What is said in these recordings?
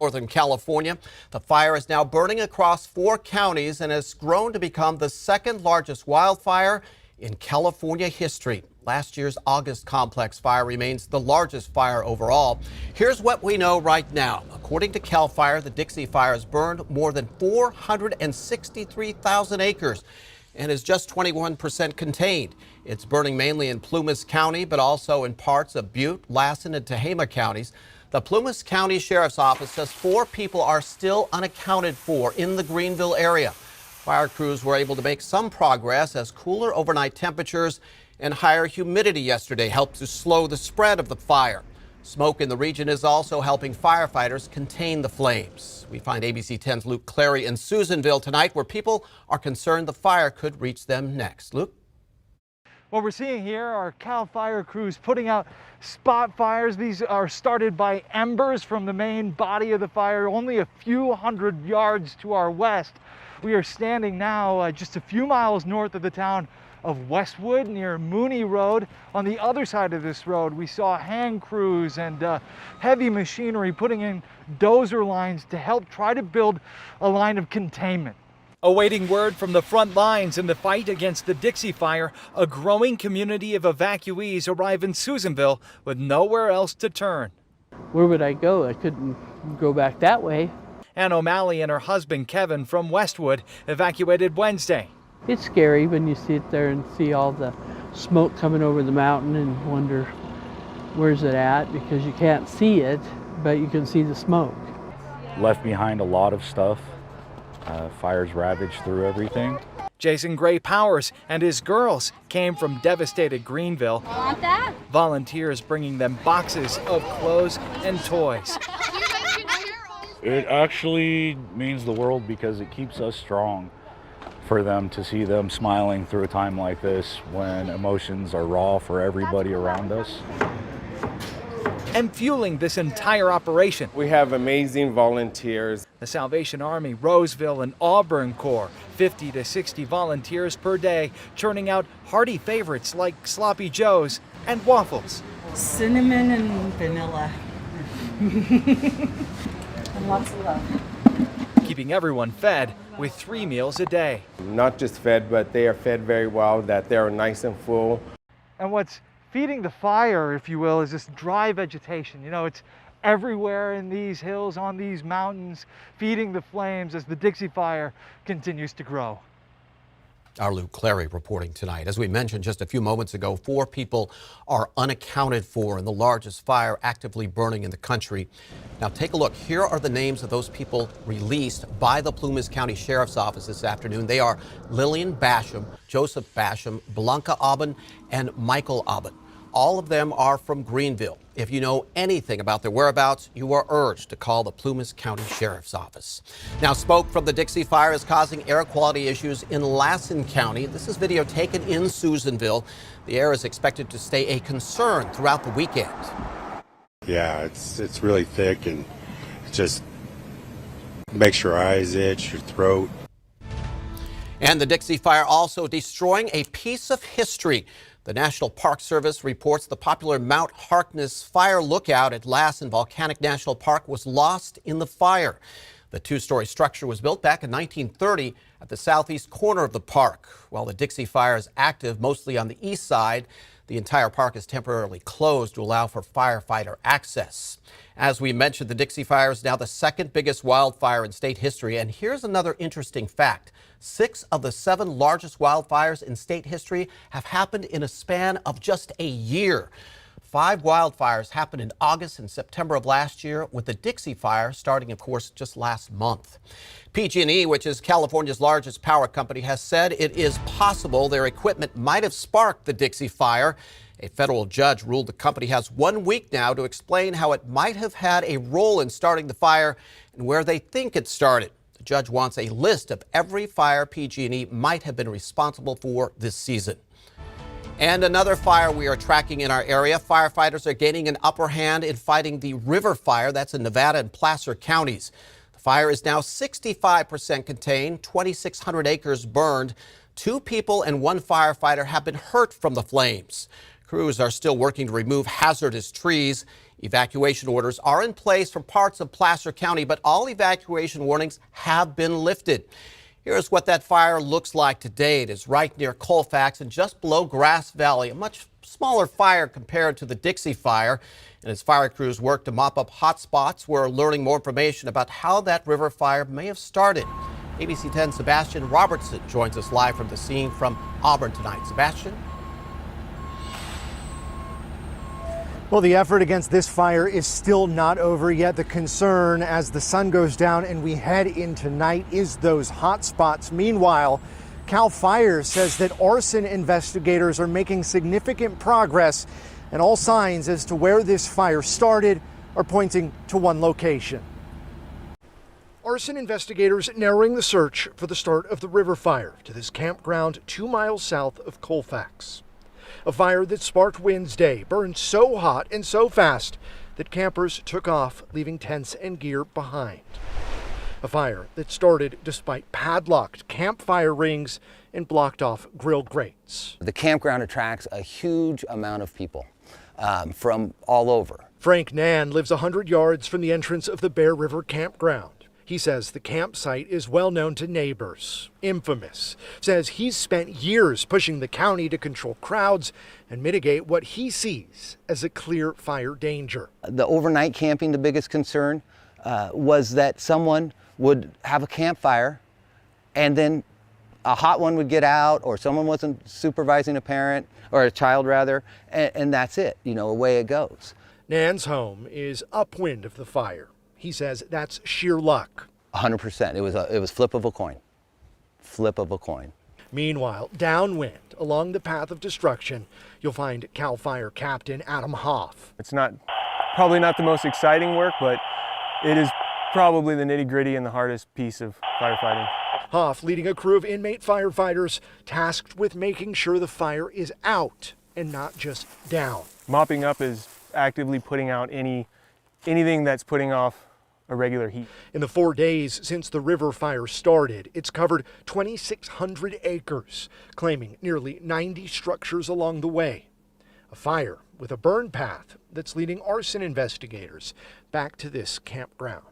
Northern California. The fire is now burning across 4 counties and has grown to become the second largest wildfire in California history. Last year's August complex fire remains the largest fire overall. Here's what we know right now. According to CAL FIRE, the Dixie Fire has burned more than 463,000 acres and is just 21% contained. It's burning mainly in Plumas County, but also in parts of Butte, Lassen, and Tehama counties. The Plumas County Sheriff's Office says 4 people are still unaccounted for in the Greenville area. Fire crews were able to make some progress as cooler overnight temperatures and higher humidity yesterday helped to slow the spread of the fire. Smoke in the region is also helping firefighters contain the flames. We find ABC 10's Luke Clary in Susanville tonight, where people are concerned the fire could reach them next. Luke? What we're seeing here are CAL FIRE crews putting out spot fires. These are started by embers from the main body of the fire, only a few hundred yards to our west. We are standing now just a few miles north of the town of Westwood near Mooney Road. On the other side of this road, we saw hand crews and heavy machinery putting in dozer lines to help try to build a line of containment. Awaiting word from the front lines in the fight against the Dixie Fire, a growing community of evacuees arrive in Susanville with nowhere else to turn. Where would I go? I couldn't go back that way. Ann O'Malley and her husband Kevin from Westwood evacuated Wednesday. It's scary when you sit there and see all the smoke coming over the mountain and wonder where's it at, because you can't see it, but you can see the smoke. Left behind a lot of stuff. Fires ravaged through everything. Jason Gray Powers and his girls came from devastated Greenville. Want that? Volunteers bringing them boxes of clothes and toys. It actually means the world because it keeps us strong. For them to see them smiling through a time like this when emotions are raw for everybody around us. And fueling this entire operation, we have amazing volunteers. The Salvation Army, Roseville, and Auburn Corps, 50 to 60 volunteers per day, churning out hearty favorites like Sloppy Joes and waffles. Cinnamon and vanilla. And lots of love. Keeping everyone fed with 3 meals a day. Not just fed, but they are fed very well, that they're nice and full. And what's feeding the fire, if you will, is this dry vegetation. You know, it's everywhere in these hills, on these mountains, feeding the flames as the Dixie Fire continues to grow. Our Luke Clary reporting tonight. As we mentioned just a few moments ago, 4 people are unaccounted for in the largest fire actively burning in the country. Now take a look. Here are the names of those people released by the Plumas County Sheriff's Office this afternoon. They are Lillian Basham, Joseph Basham, Blanca Aubin, and Michael Aubin. All of them are from Greenville. If you know anything about their whereabouts, you are urged to call the Plumas County Sheriff's Office. Now, smoke from the Dixie Fire is causing air quality issues in Lassen County. This is video taken in Susanville. The air is expected to stay a concern throughout the weekend. Yeah, it's really thick and it just makes your eyes itch, your throat. And the Dixie Fire also destroying a piece of history. The National Park Service reports the popular Mount Harkness Fire Lookout at Lassen Volcanic National Park was lost in the fire. The 2-story structure was built back in 1930 at the southeast corner of the park. While the Dixie Fire is active mostly on the east side, the entire park is temporarily closed to allow for firefighter access. As we mentioned, the Dixie Fire is now the second biggest wildfire in state history. And here's another interesting fact. 6 of the 7 largest wildfires in state history have happened in a span of just a year. 5 wildfires happened in August and September of last year, with the Dixie Fire starting, of course, just last month. PG&E, which is California's largest power company, has said it is possible their equipment might have sparked the Dixie Fire. A federal judge ruled the company has 1 week now to explain how it might have had a role in starting the fire and where they think it started. The judge wants a list of every fire PG&E might have been responsible for this season. And another fire we are tracking in our area. Firefighters are gaining an upper hand in fighting the river fire that's in Nevada and Placer counties. The fire is now 65% contained, 2,600 acres burned. 2 people and 1 firefighter have been hurt from the flames. Crews are still working to remove hazardous trees. Evacuation orders are in place for parts of Placer County, but all evacuation warnings have been lifted. Here's what that fire looks like today. It is right near Colfax and just below Grass Valley, a much smaller fire compared to the Dixie Fire. And as fire crews work to mop up hot spots, we're learning more information about how that river fire may have started. ABC 10's Sebastian Robertson joins us live from the scene from Auburn tonight. Sebastian? Well, the effort against this fire is still not over yet. The concern as the sun goes down and we head into night is those hot spots. Meanwhile, CAL FIRE says that arson investigators are making significant progress, and all signs as to where this fire started are pointing to one location. Arson investigators narrowing the search for the start of the river fire to this campground 2 miles south of Colfax. A fire that sparked Wednesday burned so hot and so fast that campers took off, leaving tents and gear behind. A fire that started despite padlocked campfire rings and blocked off grill grates. The campground attracts a huge amount of people from all over. Frank Nan lives 100 yards from the entrance of the Bear River campground. He says the campsite is well known to neighbors, infamous. Says he's spent years pushing the county to control crowds and mitigate what he sees as a clear fire danger. The overnight camping, the biggest concern was that someone would have a campfire and then a hot one would get out, or someone wasn't supervising a parent or a child rather, and that's it, away it goes. Nan's home is upwind of the fire. He says that's sheer luck. 100%. It was flip of a coin. Flip of a coin. Meanwhile, downwind along the path of destruction, you'll find CAL FIRE Captain Adam Hoff. It's probably not the most exciting work, but it is probably the nitty-gritty and the hardest piece of firefighting. Hoff leading a crew of inmate firefighters tasked with making sure the fire is out and not just down. Mopping up is actively putting out anything that's putting off a regular heat. In the 4 days since the river fire started, it's covered 2,600 acres, claiming nearly 90 structures along the way. A fire with a burn path that's leading arson investigators back to this campground.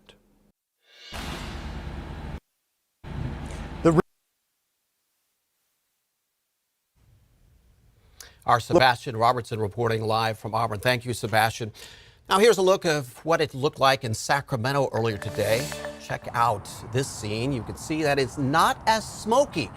Our Sebastian Robertson reporting live from Auburn. Thank you, Sebastian. Now here's a look of what it looked like in Sacramento earlier today. Check out this scene. You can see that it's not as smoky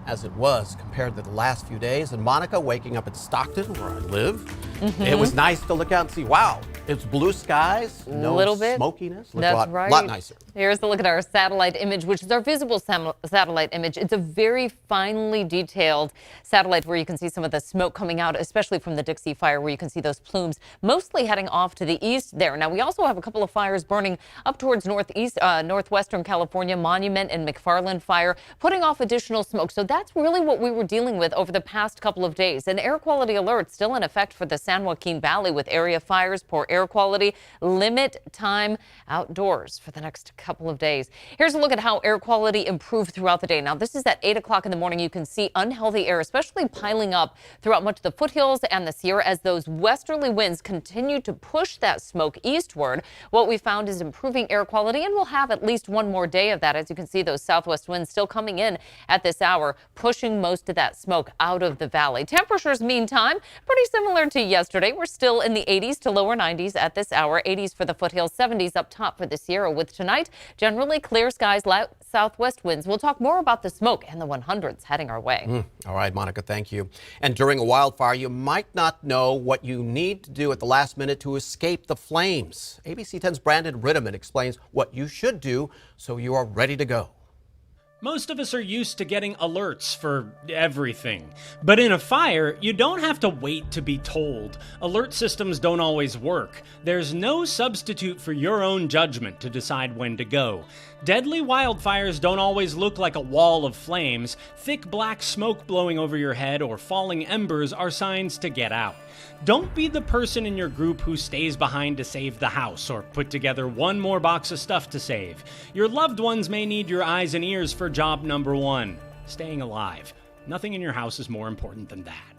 as it was compared to the last few days. And Monica, waking up in Stockton, where I live, it was nice to look out and see, wow, it's blue skies, no little bit smokiness. That's right. A lot nicer. Here's a look at our satellite image, which is our visible satellite image. It's a very finely detailed satellite where you can see some of the smoke coming out, especially from the Dixie Fire, where you can see those plumes mostly heading off to the east there. Now, we also have a couple of fires burning up towards northwestern California, Monument and McFarland Fire, putting off additional smoke. So that's really what we were dealing with over the past couple of days. An air quality alert still in effect for the San Joaquin Valley with area fires, poor air quality, limit time outdoors for the next couple of days. Here's a look at how air quality improved throughout the day. Now, this is at 8 o'clock in the morning. You can see unhealthy air, especially piling up throughout much of the foothills and the Sierra as those westerly winds continue to push that smoke eastward. What we found is improving air quality, and we'll have at least one more day of that. As you can see, those southwest winds still coming in at this hour, pushing most of that smoke out of the valley. Temperatures, meantime, pretty similar to yesterday. We're still in the 80s to lower 90s at this hour. 80s for the foothills, 70s up top for the Sierra, with tonight generally clear skies, light southwest winds. We'll talk more about the smoke and the 100s heading our way. All right, Monica, thank you. And during a wildfire, you might not know what you need to do at the last minute to escape the flames. ABC 10's Brandon Ritterman explains what you should do so you are ready to go. Most of us are used to getting alerts for everything. But in a fire, you don't have to wait to be told. Alert systems don't always work. There's no substitute for your own judgment to decide when to go. Deadly wildfires don't always look like a wall of flames. Thick black smoke blowing over your head or falling embers are signs to get out. Don't be the person in your group who stays behind to save the house or put together one more box of stuff to save. Your loved ones may need your eyes and ears for job number one, staying alive. Nothing in your house is more important than that.